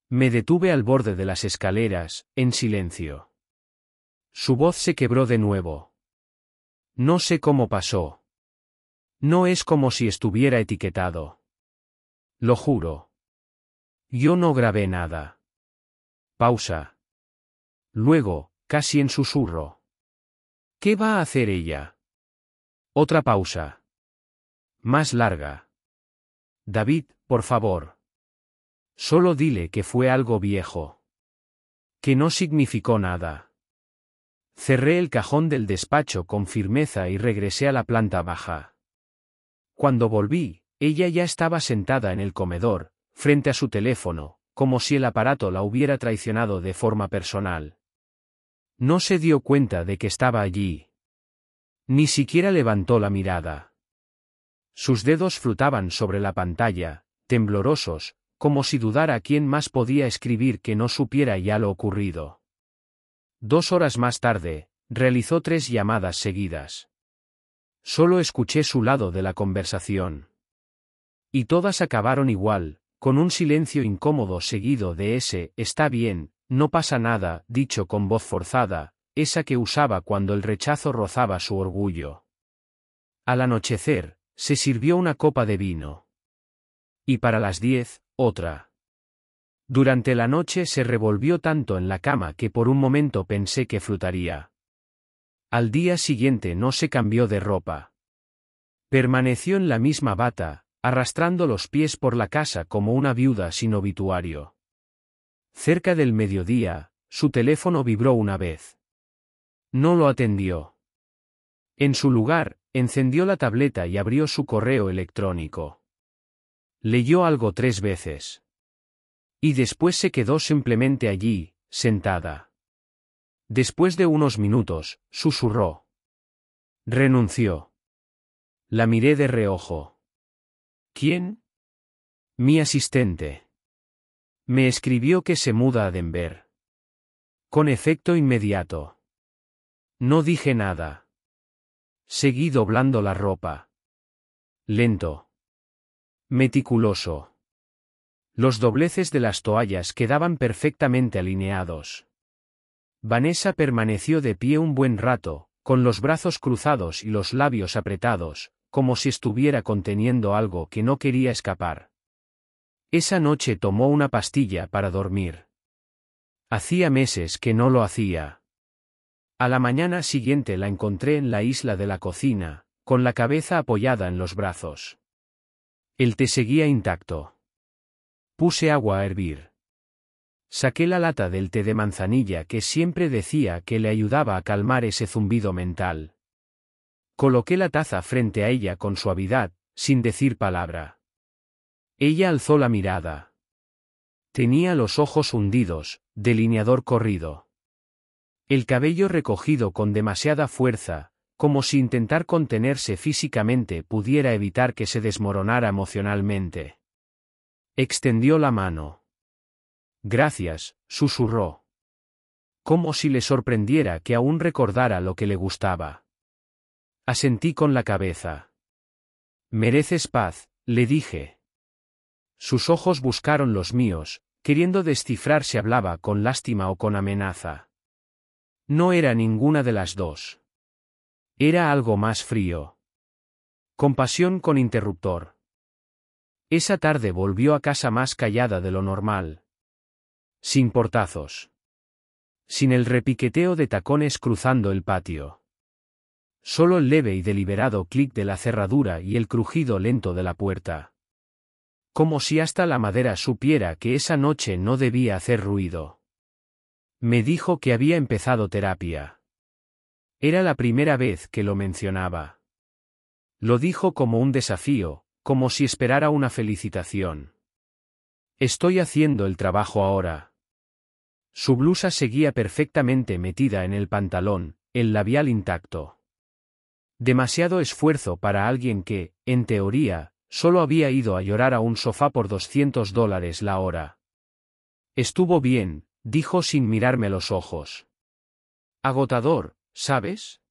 Me detuve al borde de las escaleras, en silencio. Su voz se quebró de nuevo. No sé cómo pasó. No es como si estuviera etiquetado. Lo juro. Yo no grabé nada. Pausa. Luego, casi en susurro. ¿Qué va a hacer ella? Otra pausa. Más larga. David, por favor. Solo dile que fue algo viejo. Que no significó nada. Cerré el cajón del despacho con firmeza y regresé a la planta baja. Cuando volví, ella ya estaba sentada en el comedor, frente a su teléfono, como si el aparato la hubiera traicionado de forma personal. No se dio cuenta de que estaba allí. Ni siquiera levantó la mirada. Sus dedos flotaban sobre la pantalla, temblorosos, como si dudara quién más podía escribir que no supiera ya lo ocurrido. 2 horas más tarde, realizó 3 llamadas seguidas. Solo escuché su lado de la conversación. Y todas acabaron igual, con un silencio incómodo seguido de ese «está bien, no pasa nada», dicho con voz forzada, esa que usaba cuando el rechazo rozaba su orgullo. Al anochecer, se sirvió una copa de vino. Y para las 10, otra. Durante la noche se revolvió tanto en la cama que por un momento pensé que flotaría. Al día siguiente no se cambió de ropa. Permaneció en la misma bata, arrastrando los pies por la casa como una viuda sin obituario. Cerca del mediodía, su teléfono vibró una vez. No lo atendió. En su lugar, encendió la tableta y abrió su correo electrónico. Leyó algo 3 veces. Y después se quedó simplemente allí, sentada. Después de unos minutos, susurró. Renunció. La miré de reojo. ¿Quién? Mi asistente. Me escribió que se muda a Denver. Con efecto inmediato. No dije nada. Seguí doblando la ropa. Lento. Meticuloso. Los dobleces de las toallas quedaban perfectamente alineados. Vanessa permaneció de pie un buen rato, con los brazos cruzados y los labios apretados, como si estuviera conteniendo algo que no quería escapar. Esa noche tomó una pastilla para dormir. Hacía meses que no lo hacía. A la mañana siguiente la encontré en la isla de la cocina, con la cabeza apoyada en los brazos. El té seguía intacto. Puse agua a hervir. Saqué la lata del té de manzanilla que siempre decía que le ayudaba a calmar ese zumbido mental. Coloqué la taza frente a ella con suavidad, sin decir palabra. Ella alzó la mirada. Tenía los ojos hundidos, delineador corrido. El cabello recogido con demasiada fuerza, como si intentar contenerse físicamente pudiera evitar que se desmoronara emocionalmente. Extendió la mano. Gracias, susurró. Como si le sorprendiera que aún recordara lo que le gustaba. Asentí con la cabeza. Mereces paz, le dije. Sus ojos buscaron los míos, queriendo descifrar si hablaba con lástima o con amenaza. No era ninguna de las dos. Era algo más frío. Compasión con interruptor. Esa tarde volvió a casa más callada de lo normal. Sin portazos. Sin el repiqueteo de tacones cruzando el patio. Solo el leve y deliberado clic de la cerradura y el crujido lento de la puerta. Como si hasta la madera supiera que esa noche no debía hacer ruido. Me dijo que había empezado terapia. Era la primera vez que lo mencionaba. Lo dijo como un desafío, como si esperara una felicitación. Estoy haciendo el trabajo ahora. Su blusa seguía perfectamente metida en el pantalón, el labial intacto. Demasiado esfuerzo para alguien que, en teoría, solo había ido a llorar a un sofá por $200 la hora. Estuvo bien, dijo sin mirarme a los ojos. Agotador, ¿sabes?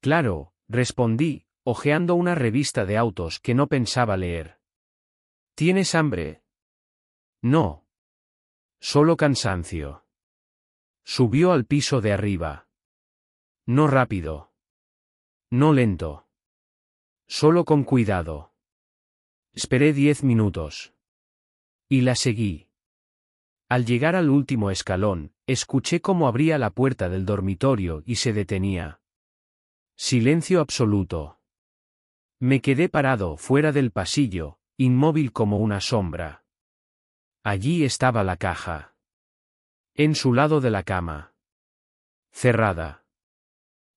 Claro, respondí, hojeando una revista de autos que no pensaba leer. ¿Tienes hambre? No. Solo cansancio. Subió al piso de arriba. No rápido. No lento. Solo con cuidado. Esperé 10 minutos. Y la seguí. Al llegar al último escalón, escuché cómo abría la puerta del dormitorio y se detenía. Silencio absoluto. Me quedé parado fuera del pasillo, inmóvil como una sombra. Allí estaba la caja. En su lado de la cama. Cerrada.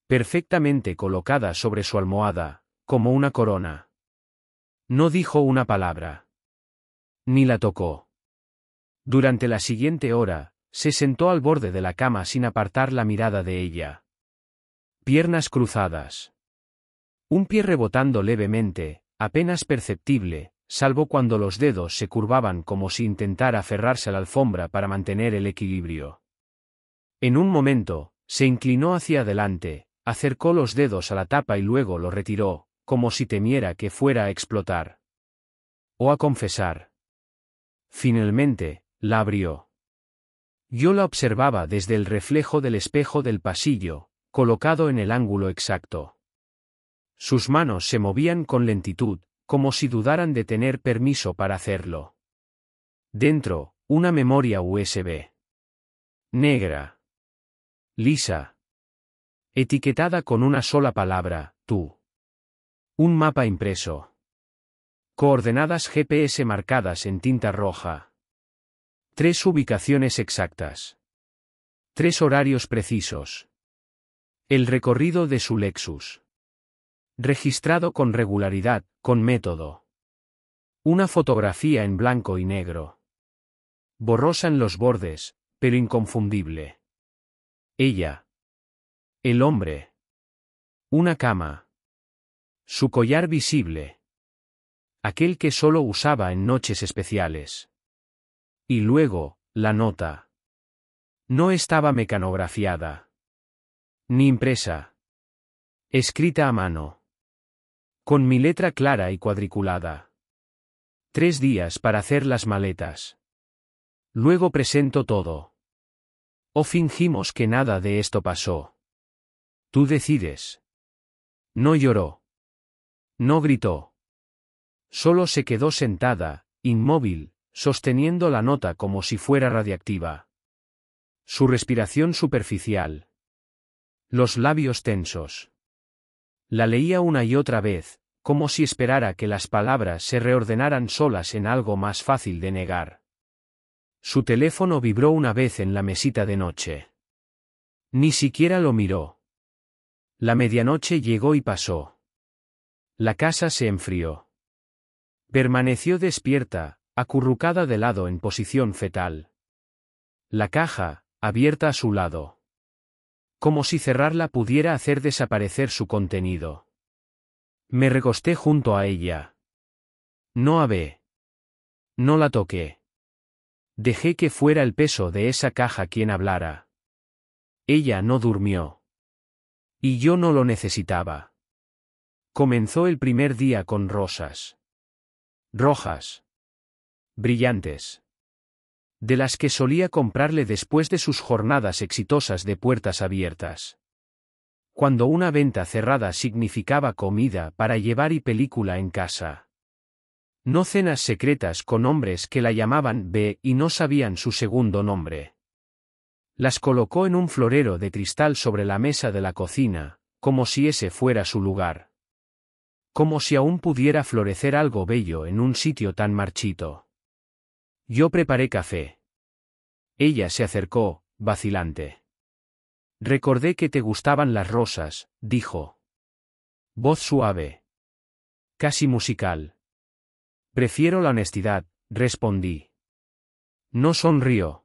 Perfectamente colocada sobre su almohada, como una corona. No dijo una palabra. Ni la tocó. Durante la siguiente hora, se sentó al borde de la cama sin apartar la mirada de ella. Piernas cruzadas. Un pie rebotando levemente, apenas perceptible, salvo cuando los dedos se curvaban como si intentara aferrarse a la alfombra para mantener el equilibrio. En un momento, se inclinó hacia adelante, acercó los dedos a la tapa y luego lo retiró, como si temiera que fuera a explotar. O a confesar. Finalmente, la abrió. Yo la observaba desde el reflejo del espejo del pasillo, colocado en el ángulo exacto. Sus manos se movían con lentitud, como si dudaran de tener permiso para hacerlo. Dentro, una memoria USB. Negra. Lisa. Etiquetada con una sola palabra, tú. Un mapa impreso. Coordenadas GPS marcadas en tinta roja. 3 ubicaciones exactas. 3 horarios precisos. El recorrido de su Lexus. Registrado con regularidad, con método. Una fotografía en blanco y negro. Borrosa en los bordes, pero inconfundible. Ella. El hombre. Una cama. Su collar visible. Aquel que solo usaba en noches especiales. Y luego, la nota. No estaba mecanografiada. Ni impresa. Escrita a mano. Con mi letra clara y cuadriculada. 3 días para hacer las maletas. Luego presento todo. O fingimos que nada de esto pasó. Tú decides. No lloró. No gritó. Solo se quedó sentada, inmóvil, sosteniendo la nota como si fuera radiactiva. Su respiración superficial. Los labios tensos. La leía una y otra vez, como si esperara que las palabras se reordenaran solas en algo más fácil de negar. Su teléfono vibró una vez en la mesita de noche. Ni siquiera lo miró. La medianoche llegó y pasó. La casa se enfrió. Permaneció despierta, acurrucada de lado en posición fetal. La caja, abierta a su lado. Como si cerrarla pudiera hacer desaparecer su contenido. Me recosté junto a ella. No hablé. No la toqué. Dejé que fuera el peso de esa caja quien hablara. Ella no durmió. Y yo no lo necesitaba. Comenzó el primer día con rosas. Rojas. Brillantes. De las que solía comprarle después de sus jornadas exitosas de puertas abiertas. Cuando una venta cerrada significaba comida para llevar y película en casa. No cenas secretas con hombres que la llamaban B y no sabían su segundo nombre. Las colocó en un florero de cristal sobre la mesa de la cocina, como si ese fuera su lugar. Como si aún pudiera florecer algo bello en un sitio tan marchito. Yo preparé café. Ella se acercó, vacilante. Recordé que te gustaban las rosas, dijo. Voz suave. Casi musical. Prefiero la honestidad, respondí. No sonrió.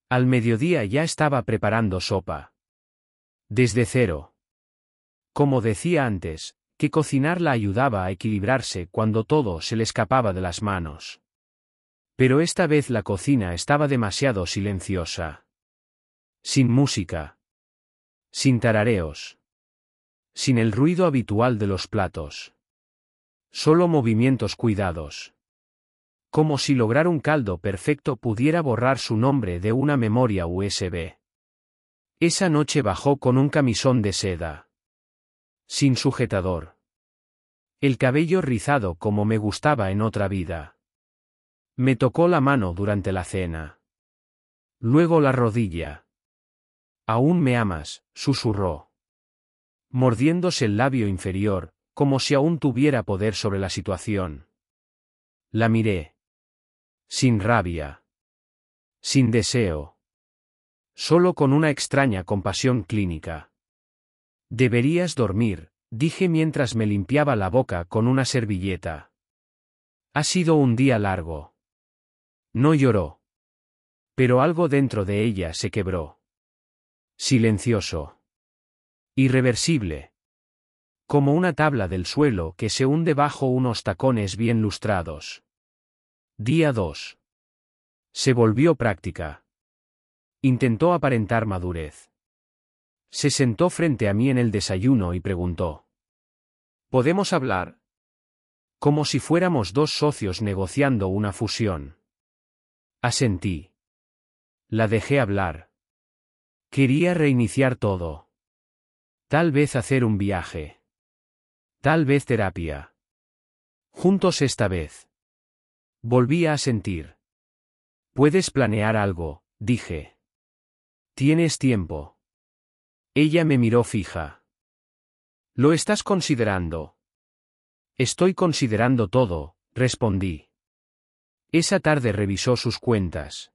Al mediodía ya estaba preparando sopa. Desde cero. Como decía antes, que cocinar la ayudaba a equilibrarse cuando todo se le escapaba de las manos. Pero esta vez la cocina estaba demasiado silenciosa. Sin música. Sin tarareos. Sin el ruido habitual de los platos. Solo movimientos cuidados. Como si lograr un caldo perfecto pudiera borrar su nombre de una memoria USB. Esa noche bajó con un camisón de seda. Sin sujetador. El cabello rizado como me gustaba en otra vida. Me tocó la mano durante la cena. Luego la rodilla. «Aún me amas», susurró. Mordiéndose el labio inferior, como si aún tuviera poder sobre la situación. La miré. Sin rabia. Sin deseo. Solo con una extraña compasión clínica. «Deberías dormir», dije mientras me limpiaba la boca con una servilleta. «Ha sido un día largo». No lloró. Pero algo dentro de ella se quebró. Silencioso. Irreversible. Como una tabla del suelo que se hunde bajo unos tacones bien lustrados. Día 2. Se volvió práctica. Intentó aparentar madurez. Se sentó frente a mí en el desayuno y preguntó. ¿Podemos hablar? Como si fuéramos dos socios negociando una fusión. Asentí. La dejé hablar. Quería reiniciar todo. Tal vez hacer un viaje. Tal vez terapia. Juntos esta vez. Volví a asentir. Puedes planear algo, dije. Tienes tiempo. Ella me miró fija. ¿Lo estás considerando? Estoy considerando todo, respondí. Esa tarde revisó sus cuentas.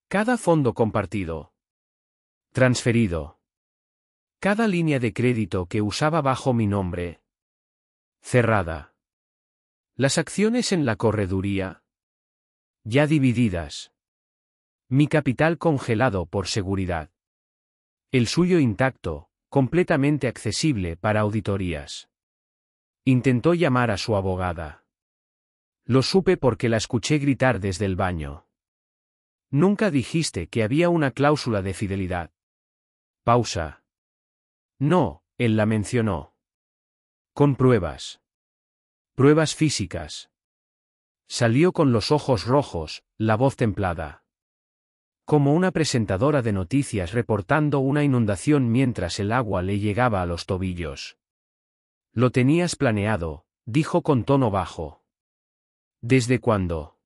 Cada fondo compartido. Transferido. Cada línea de crédito que usaba bajo mi nombre. Cerrada. Las acciones en la correduría. Ya divididas. Mi capital congelado por seguridad. El suyo intacto, completamente accesible para auditorías. Intentó llamar a su abogada. Lo supe porque la escuché gritar desde el baño. Nunca dijiste que había una cláusula de fidelidad. Pausa. No, él la mencionó. Con pruebas. Pruebas físicas. Salió con los ojos rojos, la voz templada. Como una presentadora de noticias reportando una inundación mientras el agua le llegaba a los tobillos. Lo tenías planeado, dijo con tono bajo. ¿Desde cuándo?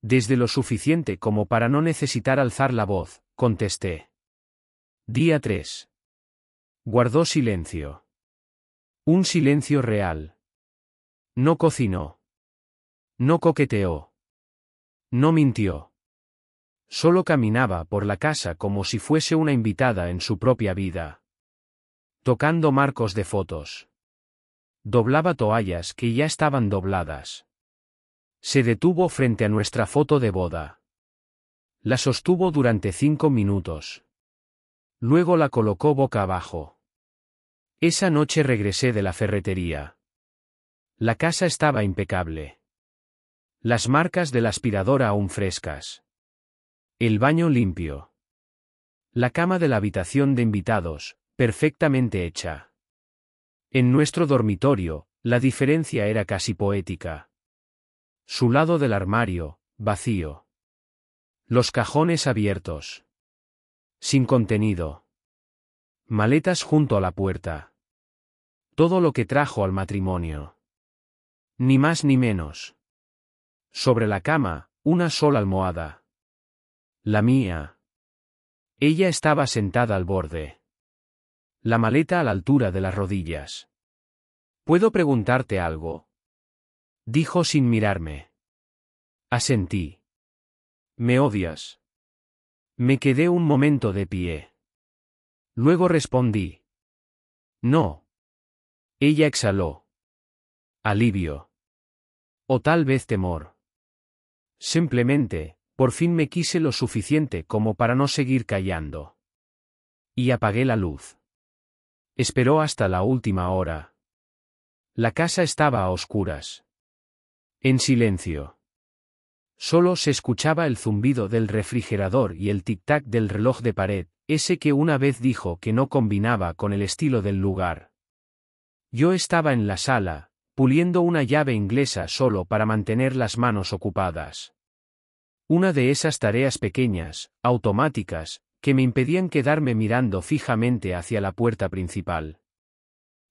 Desde lo suficiente como para no necesitar alzar la voz, contesté. Día 3. Guardó silencio. Un silencio real. No cocinó. No coqueteó. No mintió. Solo caminaba por la casa como si fuese una invitada en su propia vida. Tocando marcos de fotos. Doblaba toallas que ya estaban dobladas. Se detuvo frente a nuestra foto de boda. La sostuvo durante 5 minutos. Luego la colocó boca abajo. Esa noche regresé de la ferretería. La casa estaba impecable. Las marcas de la aspiradora aún frescas. El baño limpio. La cama de la habitación de invitados, perfectamente hecha. En nuestro dormitorio, la diferencia era casi poética. Su lado del armario, vacío. Los cajones abiertos. Sin contenido. Maletas junto a la puerta. Todo lo que trajo al matrimonio. Ni más ni menos. Sobre la cama, una sola almohada. La mía. Ella estaba sentada al borde. La maleta a la altura de las rodillas. ¿Puedo preguntarte algo? Dijo sin mirarme. Asentí. ¿Me odias? Me quedé un momento de pie. Luego respondí. No. Ella exhaló. Alivio. O tal vez temor. Simplemente, por fin me quise lo suficiente como para no seguir callando. Y apagué la luz. Esperó hasta la última hora. La casa estaba a oscuras. En silencio. Solo se escuchaba el zumbido del refrigerador y el tic-tac del reloj de pared, ese que una vez dijo que no combinaba con el estilo del lugar. Yo estaba en la sala, puliendo una llave inglesa solo para mantener las manos ocupadas. Una de esas tareas pequeñas, automáticas, que me impedían quedarme mirando fijamente hacia la puerta principal.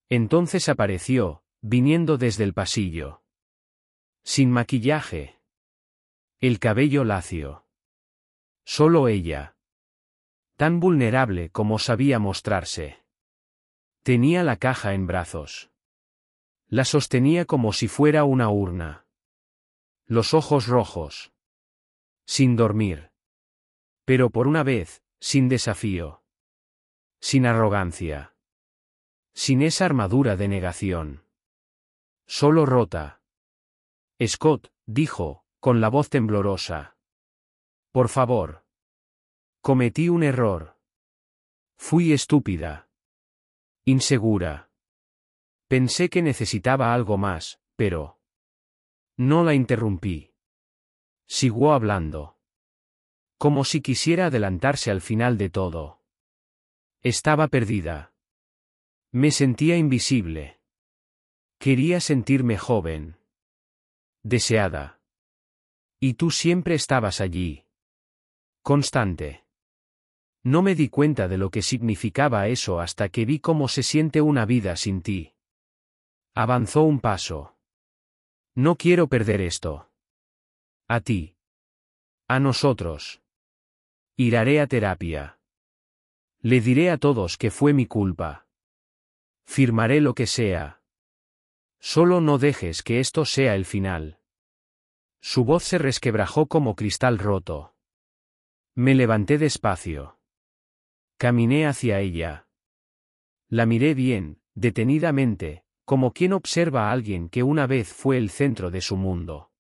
Entonces apareció, viniendo desde el pasillo. Sin maquillaje. El cabello lacio. Solo ella. Tan vulnerable como sabía mostrarse. Tenía la caja en brazos. La sostenía como si fuera una urna. Los ojos rojos. Sin dormir. Pero por una vez, sin desafío. Sin arrogancia. Sin esa armadura de negación. Solo rota. Scott, dijo, con la voz temblorosa. Por favor. Cometí un error. Fui estúpida. Insegura. Pensé que necesitaba algo más, pero... No la interrumpí. Siguió hablando. Como si quisiera adelantarse al final de todo. Estaba perdida. Me sentía invisible. Quería sentirme joven. Deseada. Y tú siempre estabas allí. Constante. No me di cuenta de lo que significaba eso hasta que vi cómo se siente una vida sin ti. Avanzó un paso. No quiero perder esto. A ti. A nosotros. Iré a terapia. Le diré a todos que fue mi culpa. Firmaré lo que sea. Solo no dejes que esto sea el final. Su voz se resquebrajó como cristal roto. Me levanté despacio. Caminé hacia ella. La miré bien, detenidamente, como quien observa a alguien que una vez fue el centro de su mundo.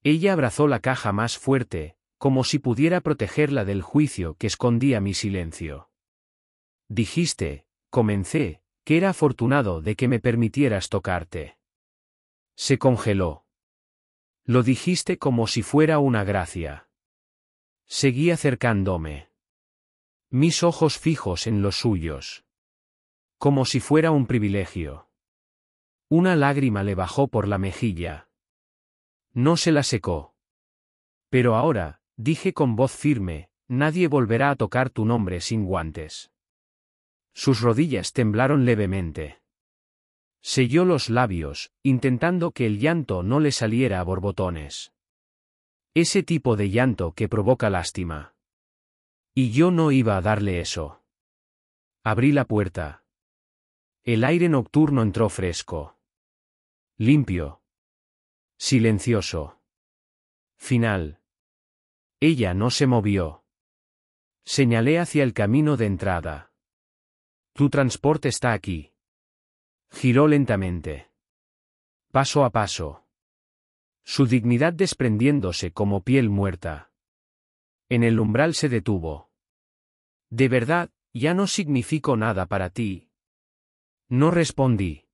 Ella abrazó la caja más fuerte, como si pudiera protegerla del juicio que escondía mi silencio. Dijiste, comencé, que era afortunado de que me permitieras tocarte. Se congeló. Lo dijiste como si fuera una gracia. Seguí acercándome. Mis ojos fijos en los suyos. Como si fuera un privilegio. Una lágrima le bajó por la mejilla. No se la secó. Pero ahora, dije con voz firme, nadie volverá a tocar tu nombre sin guantes. Sus rodillas temblaron levemente. Selló los labios, intentando que el llanto no le saliera a borbotones. Ese tipo de llanto que provoca lástima. Y yo no iba a darle eso. Abrí la puerta. El aire nocturno entró fresco. Limpio. Silencioso. Final. Ella no se movió. Señalé hacia el camino de entrada. Tu transporte está aquí. Giró lentamente. Paso a paso. Su dignidad desprendiéndose como piel muerta. En el umbral se detuvo. ¿De verdad, ya no significo nada para ti? No respondí.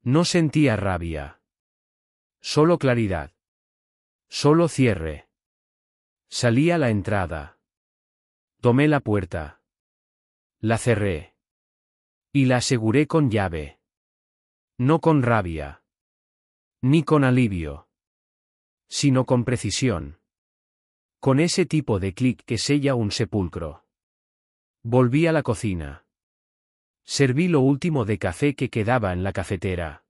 No sentía rabia. Solo claridad. Solo cierre. Salí a la entrada. Tomé la puerta. La cerré. Y la aseguré con llave. No con rabia. Ni con alivio. Sino con precisión. Con ese tipo de clic que sella un sepulcro. Volví a la cocina. Serví lo último de café que quedaba en la cafetera.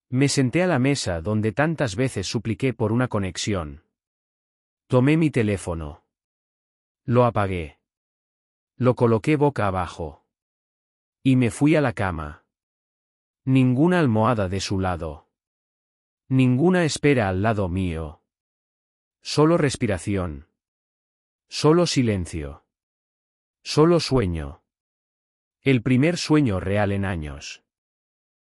Me senté a la mesa donde tantas veces supliqué por una conexión. Tomé mi teléfono. Lo apagué. Lo coloqué boca abajo. Y me fui a la cama. Ninguna almohada de su lado. Ninguna espera al lado mío. Solo respiración. Solo silencio. Solo sueño. El primer sueño real en años.